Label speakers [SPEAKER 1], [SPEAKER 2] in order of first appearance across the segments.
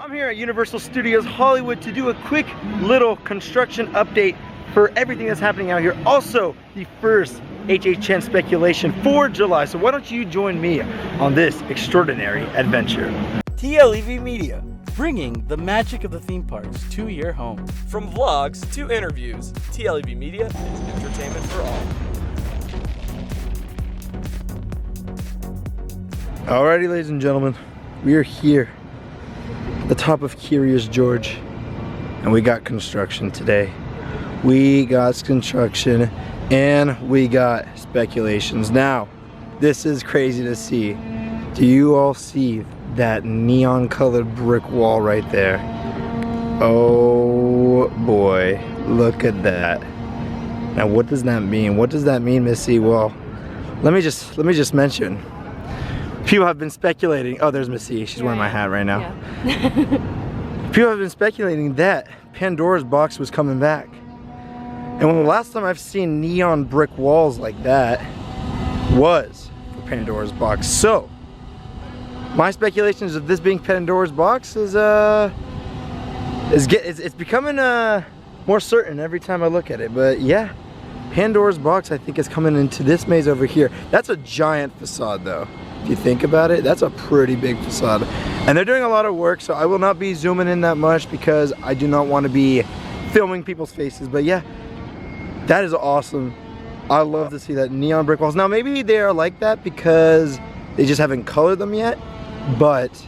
[SPEAKER 1] I'm here at Universal Studios Hollywood to do a quick little construction update for everything that's happening out here. Also, the first HHN speculation for July. So why don't you join me on this extraordinary adventure?
[SPEAKER 2] TLEV Media, bringing the magic of the theme parks to your home.
[SPEAKER 3] From vlogs to interviews, TLEV Media is entertainment for all.
[SPEAKER 1] Alrighty, ladies and gentlemen, we are here at the top of Curious George, and we got construction today. We got construction and we got speculations. Now, this is crazy to see. Do you all see that neon colored brick wall right there? Oh boy, look at that. Now what does that mean? What does that mean, Missy? Well, let me just mention. People have been speculating. Oh, there's Missy. She's wearing my hat right now. Yeah. People have been speculating that Pandora's box was coming back. And when the last time I've seen neon brick walls like that was for Pandora's box. So, my speculations of this being Pandora's box is it's becoming more certain every time I look at it. But yeah, Pandora's box I think is coming into this maze over here. That's a giant facade though. If you think about it, that's a pretty big facade. And they're doing a lot of work, so I will not be zooming in that much because I do not want to be filming people's faces. But yeah, that is awesome. I love to see that neon brick walls. Now maybe they are like that because they just haven't colored them yet, but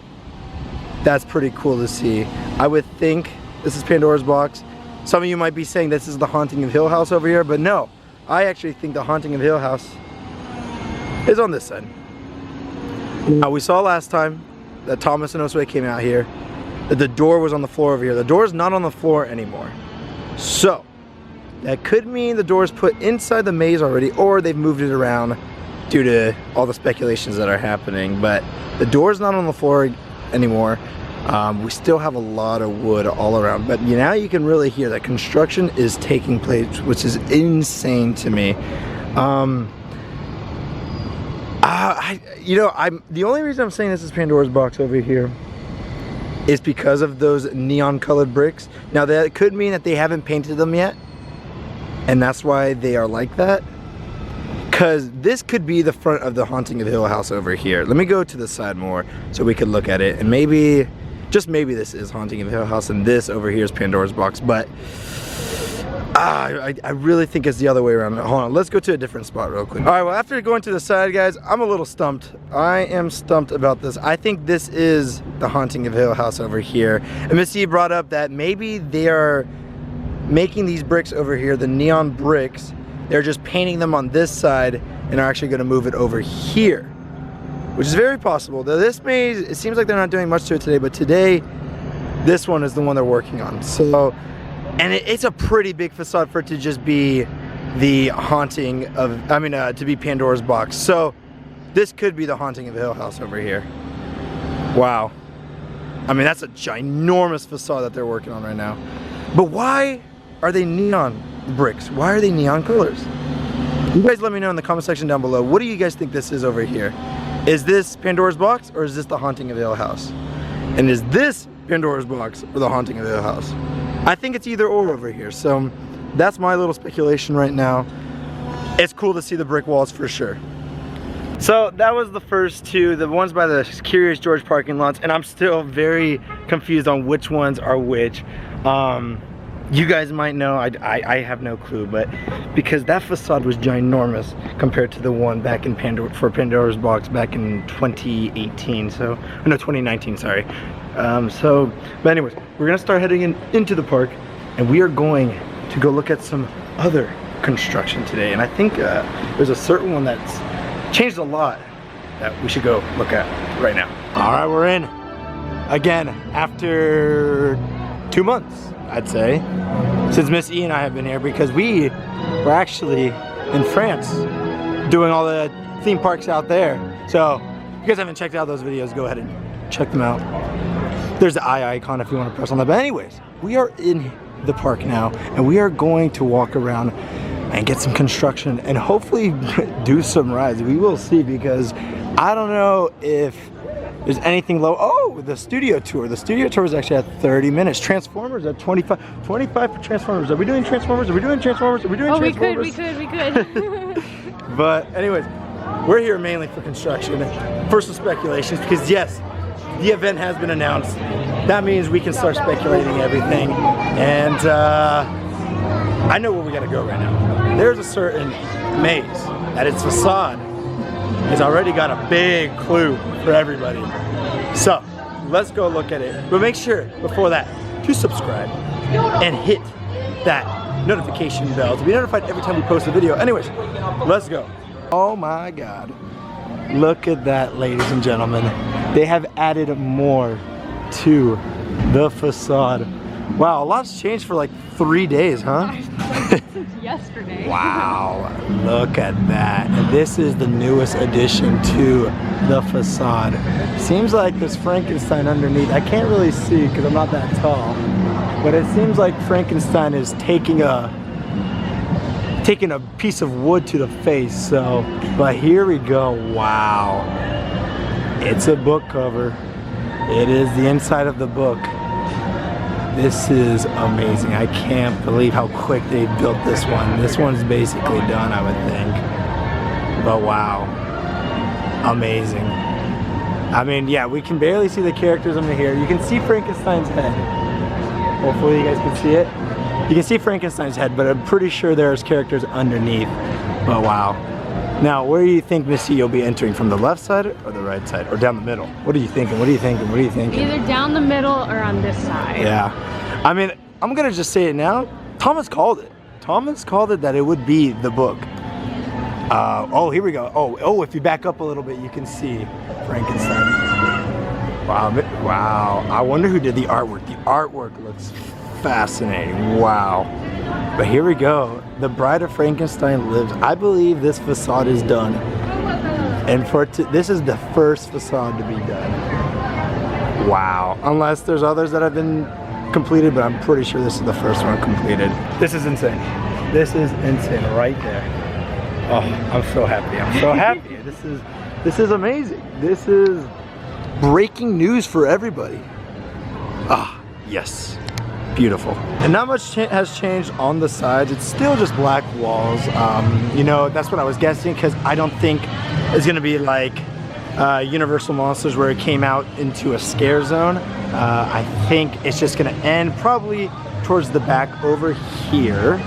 [SPEAKER 1] that's pretty cool to see. I would think this is Pandora's box. Some of you might be saying this is the Haunting of Hill House over here, but no. I actually think the Haunting of Hill House is on this side. Now we saw last time that Thomas and Josue came out here, that the door was on the floor over here. The door is not on the floor anymore. So, that could mean the door is put inside the maze already, or they've moved it around due to all the speculations that are happening. But the door is not on the floor anymore. We still have a lot of wood all around, but now you can really hear that construction is taking place, which is insane to me. The only reason I'm saying this is Pandora's box over here is because of those neon colored bricks. Now that could mean that they haven't painted them yet, and that's why they are like that. Because this could be the front of the Haunting of Hill House over here. Let me go to the side more so we could look at it, and maybe, just maybe this is Haunting of Hill House and this over here is Pandora's box, but I really think it's the other way around. Hold on, let's go to a different spot real quick. All right, well, after going to the side, guys, I'm a little stumped. I am stumped about this. I think this is the Haunting of Hill House over here. And Missy brought up that maybe they are making these bricks over here, the neon bricks, they're just painting them on this side and are actually gonna move it over here, which is very possible. Though this maze, it seems like they're not doing much to it today, but today, this one is the one they're working on. So, and it's a pretty big facade for it to just be the haunting of, to be Pandora's box. So this could be the Haunting of Hill House over here. Wow. I mean, that's a ginormous facade that they're working on right now. But why are they neon bricks? Why are they neon colors? You guys let me know in the comment section down below. What do you guys think this is over here? Is this Pandora's box or is this the Haunting of Hill House? And is this Pandora's box or the Haunting of Hill House? I think it's either or over here, so that's my little speculation right now. It's cool to see the brick walls for sure. So that was the first two, the ones by the Curious George parking lots, and I'm still very confused on which ones are which. You guys might know, I have no clue, but because that facade was ginormous compared to the one back in Pandora's box back in 2018, so, no, 2019, sorry. But anyways, we're gonna start heading into the park, and we are going to go look at some other construction today. And I think there's a certain one that's changed a lot that we should go look at right now. All right, we're in again after 2 months, I'd say, since Miss E and I have been here, because we were actually in France doing all the theme parks out there. So if you guys haven't checked out those videos, go ahead and check them out. There's the eye icon if you want to press on that. But anyways, we are in the park now, and we are going to walk around and get some construction and hopefully do some rides. We will see, because I don't know if there's anything low. Oh, the studio tour. The studio tour is actually at 30 minutes. Transformers at 25. 25 for Transformers. Are we doing Transformers? Are we doing Transformers? Are we doing Transformers?
[SPEAKER 4] We could.
[SPEAKER 1] But anyways, we're here mainly for construction. For some speculations, because yes, the event has been announced. That means we can start speculating everything. And I know where we gotta go right now. There's a certain maze at its facade. It's already got a big clue for everybody. So let's go look at it. But make sure before that to subscribe and hit that notification bell to be notified every time we post a video. Anyways, let's go. Oh my God. Look at that, ladies and gentlemen. They have added more to the facade. Wow, a lot's changed for like 3 days, huh?
[SPEAKER 4] Since yesterday.
[SPEAKER 1] Wow, look at that. And this is the newest addition to the facade. Seems like there's Frankenstein underneath. I can't really see because I'm not that tall. But it seems like Frankenstein is taking a piece of wood to the face. So, but here we go. Wow. It's a book cover. It is the inside of the book. This is amazing. I can't believe how quick they built this one. This one's basically done, I would think. But wow, amazing. I mean, yeah, we can barely see the characters under here. You can see Frankenstein's head. Hopefully you guys can see it. You can see Frankenstein's head, but I'm pretty sure there's characters underneath. But wow. Now, where do you think, Missy, you'll be entering? From the left side or the right side? Or down the middle? What are you thinking? What are you thinking? What are you thinking?
[SPEAKER 4] Either down the middle or on this side.
[SPEAKER 1] Yeah. I mean, I'm gonna just say it now. Thomas called it. Thomas called it that it would be the book. Oh, here we go. Oh, if you back up a little bit, you can see Frankenstein. Wow, wow. I wonder who did the artwork. The artwork looks fascinating. Wow. But here we go. The Bride of Frankenstein lives. I believe this facade is done. And this is the first facade to be done. Wow. Unless there's others that have been completed, but I'm pretty sure this is the first one completed. This is insane. This is insane right there. Oh, I'm so happy. I'm so happy. This is amazing. This is breaking news for everybody. Ah, yes. Beautiful. And not much has changed on the sides. It's still just black walls. You know, that's what I was guessing, because I don't think it's gonna be like Universal Monsters where it came out into a scare zone. I think it's just gonna end probably towards the back over here.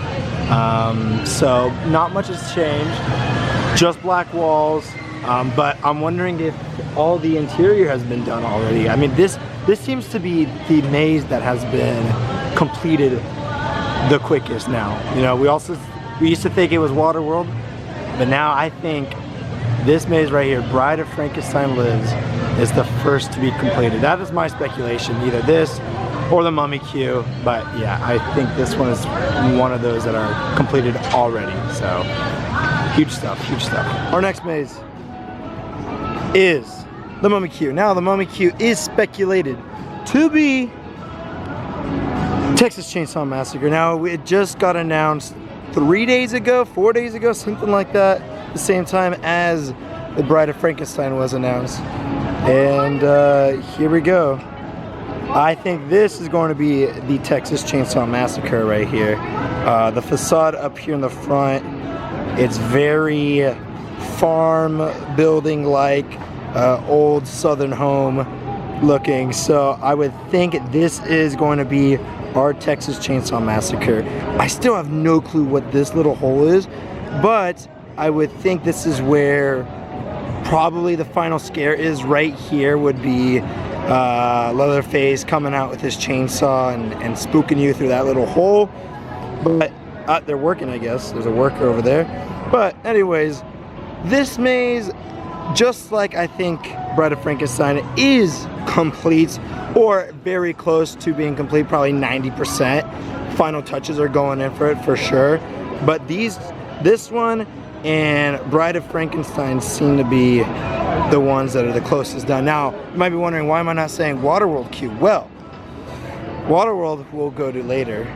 [SPEAKER 1] So not much has changed, just black walls. But I'm wondering if all the interior has been done already. I mean, this seems to be the maze that has been completed the quickest now. You know, we used to think it was Waterworld, but now I think this maze right here, Bride of Frankenstein Lives, is the first to be completed. That is my speculation, either this or the Mummy Queue, but yeah, I think this one is one of those that are completed already. So huge stuff, huge stuff. Our next maze is the Mummy Queue. Now the Mummy Queue is speculated to be Texas Chainsaw Massacre. Now it just got announced 3 days ago, 4 days ago, something like that, the same time as the Bride of Frankenstein was announced. And here we go. I think this is going to be the Texas Chainsaw Massacre right here. The facade up here in the front, it's very farm building like, old southern home looking. So I would think this is going to be our Texas Chainsaw Massacre. I still have no clue what this little hole is, but I would think this is where probably the final scare is. Right here would be Leatherface coming out with his chainsaw and spooking you through that little hole. But they're working, I guess. There's a worker over there. But anyways, this maze, just like I think Bride of Frankenstein, is complete or very close to being complete, probably 90%. Final touches are going in for it for sure. But this one and Bride of Frankenstein seem to be the ones that are the closest done. Now, you might be wondering, why am I not saying Waterworld queue? Well, Waterworld we'll go to later.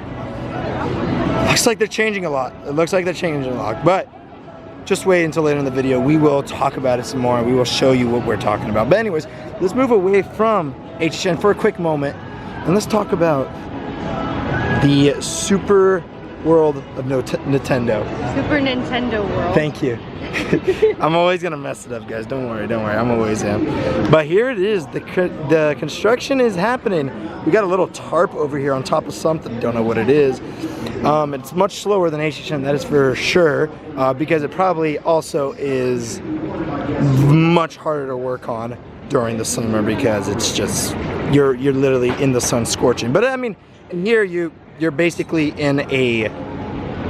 [SPEAKER 1] Looks like they're changing a lot. It looks like they're changing a lot. But just wait until later in the video. We will talk about it some more. We will show you what we're talking about. But anyways, let's move away from HHN for a quick moment, and let's talk about the super world of Nintendo.
[SPEAKER 4] Super Nintendo World.
[SPEAKER 1] Thank you. I'm always gonna mess it up, guys. Don't worry, I'm always am. But here it is. The construction is happening. We got a little tarp over here on top of something. Don't know what it is. It's much slower than HHN, that is for sure, because it probably also is much harder to work on during the summer because it's just you're literally in the sun scorching. But I mean, here you're basically in a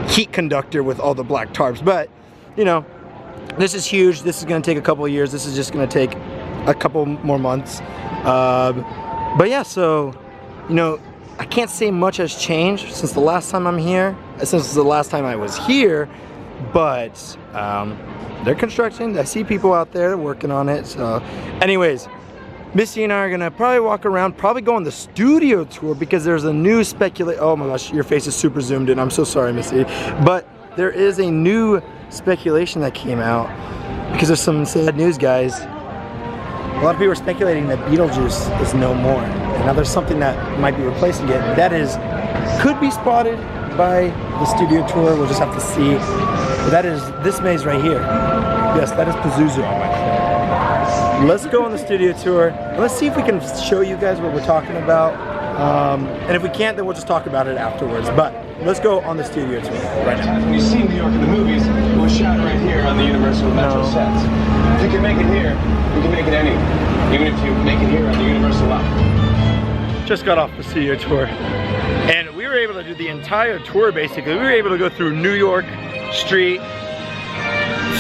[SPEAKER 1] heat conductor with all the black tarps. But you know, this is huge. This is going to take a couple of years. This is just going to take a couple more months. But yeah, so you know, I can't say much has changed since the last time I'm here, since the last time I was here. But they're constructing. I see people out there working on it. So anyways, Missy and I are gonna probably walk around, probably go on the studio tour because there's a new oh my gosh, your face is super zoomed in. I'm so sorry, Missy. But there is a new speculation that came out because there's some sad news, guys. A lot of people are speculating that Beetlejuice is no more. And now there's something that might be replacing it. That could be spotted by the studio tour. We'll just have to see. But that is this maze right here. Yes, that is Pazuzu. Let's go on the studio tour. Let's see if we can show you guys what we're talking about. And if we can't, then we'll just talk about it afterwards. But let's go on the studio tour right now.
[SPEAKER 5] When you see New York in the movies, it was shot right here on the Universal Metro sets. If you can make it here, you can make it anywhere. Even if you make it here on the Universal lot.
[SPEAKER 1] Just got off the studio tour. And we were able to do the entire tour basically. We were able to go through New York Street,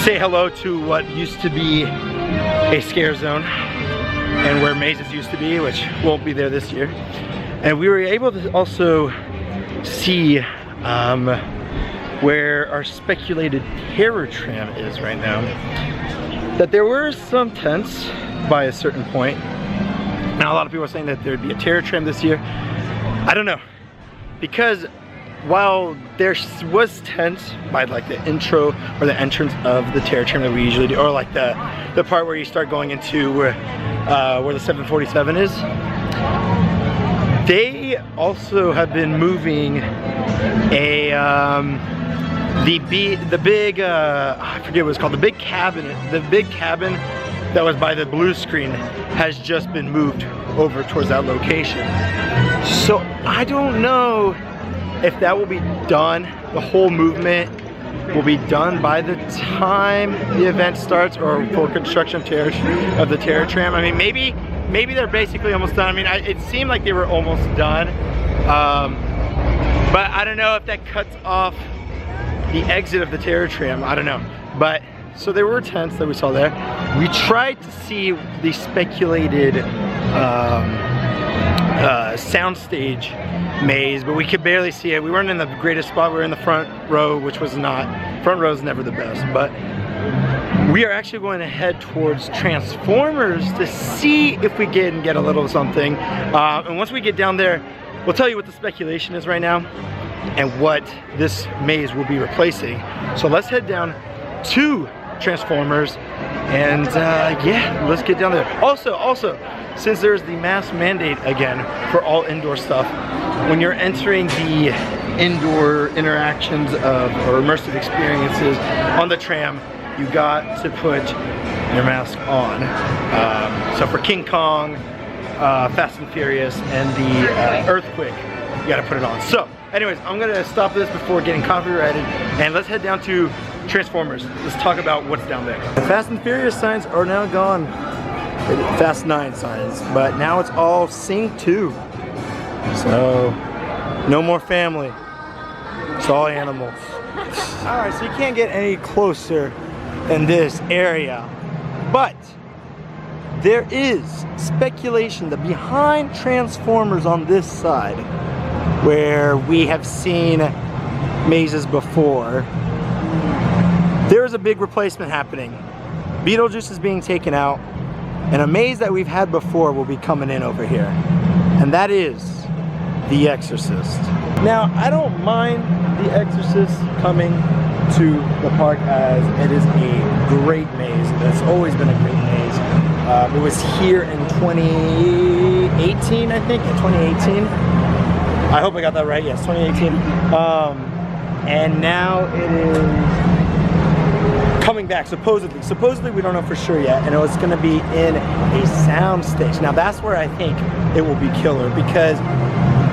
[SPEAKER 1] say hello to what used to be a scare zone and where mazes used to be, which won't be there this year. And we were able to also see where our speculated terror tram is right now. That there were some tents by a certain point. Now a lot of people are saying that there'd be a terror tram this year. I don't know, because while there was tents by like the intro or the entrance of the terror tram that we usually do, or like the part where you start going into where the 747 is, they also have been moving the big I forget what it's called, the big cabin that was by the blue screen has just been moved over towards that location. So I don't know if that will be done, the whole movement will be done by the time the event starts, or for construction of the terror tram. I mean, maybe they're basically almost done. I mean, it seemed like they were almost done, but I don't know if that cuts off the exit of the terror tram. I don't know. But so there were tents that we saw there. We tried to see the speculated soundstage maze, but we could barely see it. We weren't in the greatest spot. We were in the front row, which was not, front row is never the best, but we are actually going to head towards Transformers to see if we can get a little something. And once we get down there, we'll tell you what the speculation is right now and what this maze will be replacing. So let's head down to Transformers and yeah, let's get down there. Also, since there's the mask mandate again for all indoor stuff, when you're entering the indoor interactions of or immersive experiences on the tram, you got to put your mask on. So for King Kong, Fast and Furious, and the Earthquake, you gotta put it on. So anyways, I'm gonna stop this before getting copyrighted, and let's head down to Transformers. Let's talk about what's down there. The Fast and Furious signs are now gone. Fast 9 signs, but now it's all Sing 2. So no more family. It's all animals. Alright, so you can't get any closer than this area. But there is speculation that behind Transformers on this side, where we have seen mazes before, there is a big replacement happening. Beetlejuice is being taken out, and a maze that we've had before will be coming in over here. And that is the Exorcist. Now, I don't mind the Exorcist coming to the park, as it is a great maze. It's always been a great maze. It was here in 2018, I think, in 2018. I hope I got that right, yes, 2018. And now it is coming back, supposedly. Supposedly, we don't know for sure yet, and it's gonna be in a sound stage. Now that's where I think it will be killer, because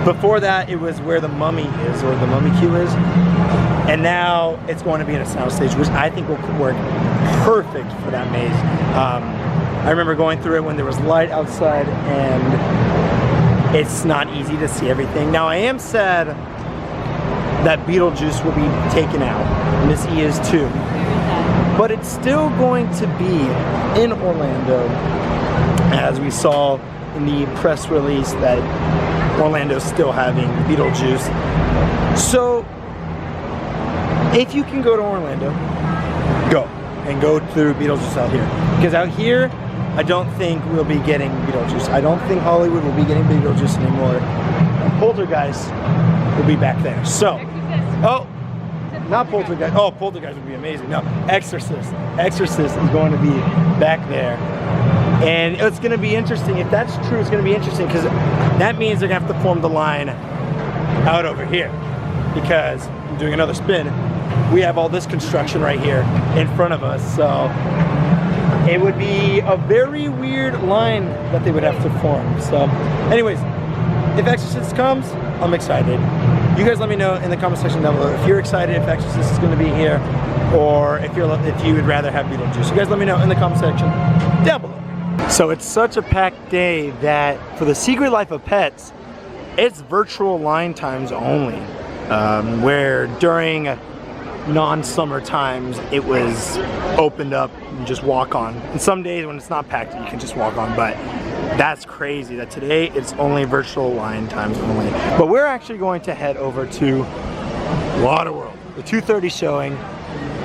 [SPEAKER 1] before that, it was where the mummy is, or the mummy queue is. And now it's going to be in a sound stage, which I think will work perfect for that maze. I remember going through it when there was light outside, and it's not easy to see everything. Now I am sad that Beetlejuice will be taken out. Miss E is too. But it's still going to be in Orlando, as we saw in the press release that Orlando's still having Beetlejuice. So if you can go to Orlando, go. And go through Beetlejuice out here. Because out here, I don't think we'll be getting Beetlejuice. I don't think Hollywood will be getting Beetlejuice anymore. And Poltergeist will be back there. So, oh, not Poltergeist. Oh, Poltergeist would be amazing. No, Exorcist. Exorcist is going to be back there. And it's going to be interesting. If that's true, it's going to be interesting, because that means they're going to have to form the line out over here. Because I'm doing another spin. We have all this construction right here in front of us, so it would be a very weird line that they would have to form. So anyways, if Exorcist comes, I'm excited. You guys let me know in the comment section down below if you're excited if Exorcist is going to be here, or if you would rather have Beetlejuice. You guys let me know in the comment section down below. So it's such a packed day that for the Secret Life of Pets, it's virtual line times only, where during non-summer times it was opened up and just walk on. And some days when it's not packed, you can just walk on, but that's crazy that today it's only virtual line times only. But we're actually going to head over to Waterworld, the 2:30 showing.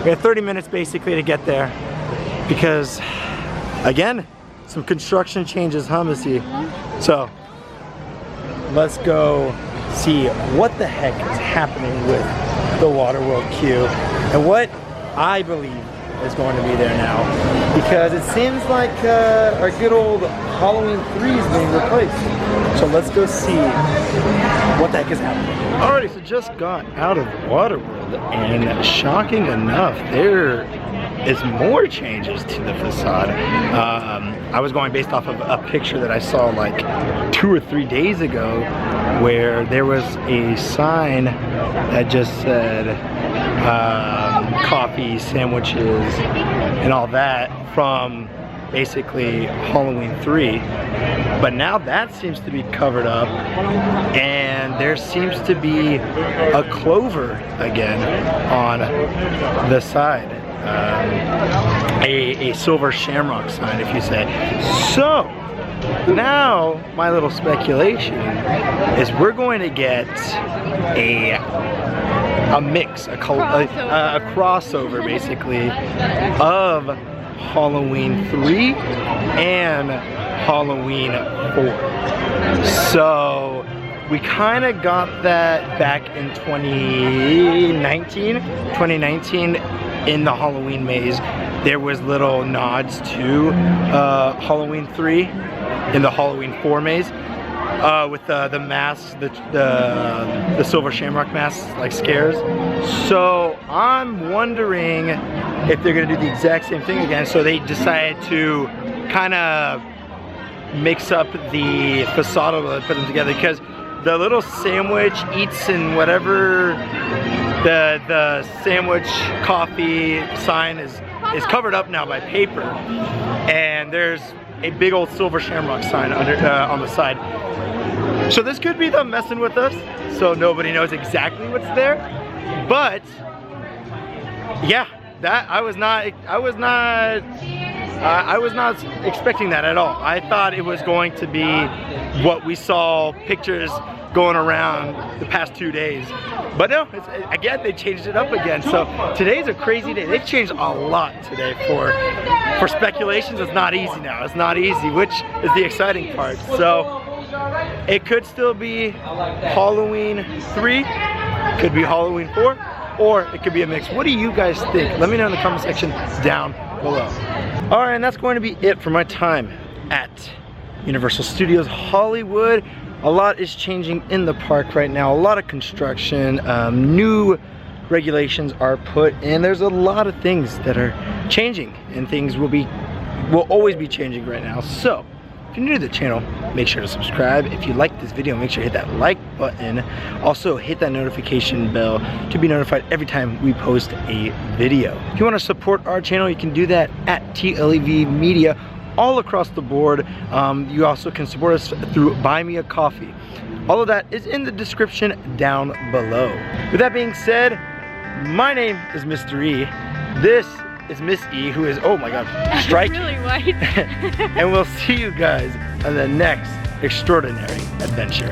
[SPEAKER 1] We have 30 minutes basically to get there, because again, some construction changes, huh, Missy? So let's go see what the heck is happening with the Waterworld queue and what I believe is going to be there now, because it seems like our good old Halloween 3 is being replaced. So let's go see what the heck is happening. Alrighty, so just got out of Waterworld, and shocking enough, there is more changes to the facade. I was going based off of a picture that I saw like 2 or 3 days ago, where there was a sign that just said coffee, sandwiches, and all that from basically Halloween 3. But now that seems to be covered up, and there seems to be a clover again on the side. A silver shamrock sign, if you say. So now my little speculation is we're going to get a mix, a crossover basically of Halloween 3 and Halloween 4. So we kind of got that back in 2019 in the Halloween maze. There was little nods to Halloween 3 in the Halloween 4 maze, with the masks, the silver shamrock masks, like scares. So I'm wondering if they're gonna do the exact same thing again. So they decided to kind of mix up the facade a little, put them together, because the little sandwich eats and whatever, the sandwich coffee sign is covered up now by paper, and there's a big old silver shamrock sign under on the side. So this could be them messing with us, so nobody knows exactly what's there. But yeah, that I was not expecting that at all. I thought it was going to be what we saw pictures going around the past 2 days. But no, again, they changed it up again. So today's a crazy day. They've changed a lot today for speculations. It's not easy now. It's not easy, which is the exciting part. So it could still be Halloween 3, could be Halloween 4, or it could be a mix. What do you guys think? Let me know in the comment section down below. All right, and that's going to be it for my time at Universal Studios Hollywood. A lot is changing in the park right now. A lot of construction, new regulations are put in. There's a lot of things that are changing, and things will always be changing right now. So if you're new to the channel, make sure to subscribe. If you like this video, make sure to hit that like button. Also hit that notification bell to be notified every time we post a video. If you want to support our channel, you can do that at TLEV Media all across the board. You also can support us through Buy Me a Coffee. All of that is in the description down below. With that being said, my name is Mr. E. This is Miss E, who is, oh my god, striking.
[SPEAKER 4] Really white.
[SPEAKER 1] And we'll see you guys on the next extraordinary adventure.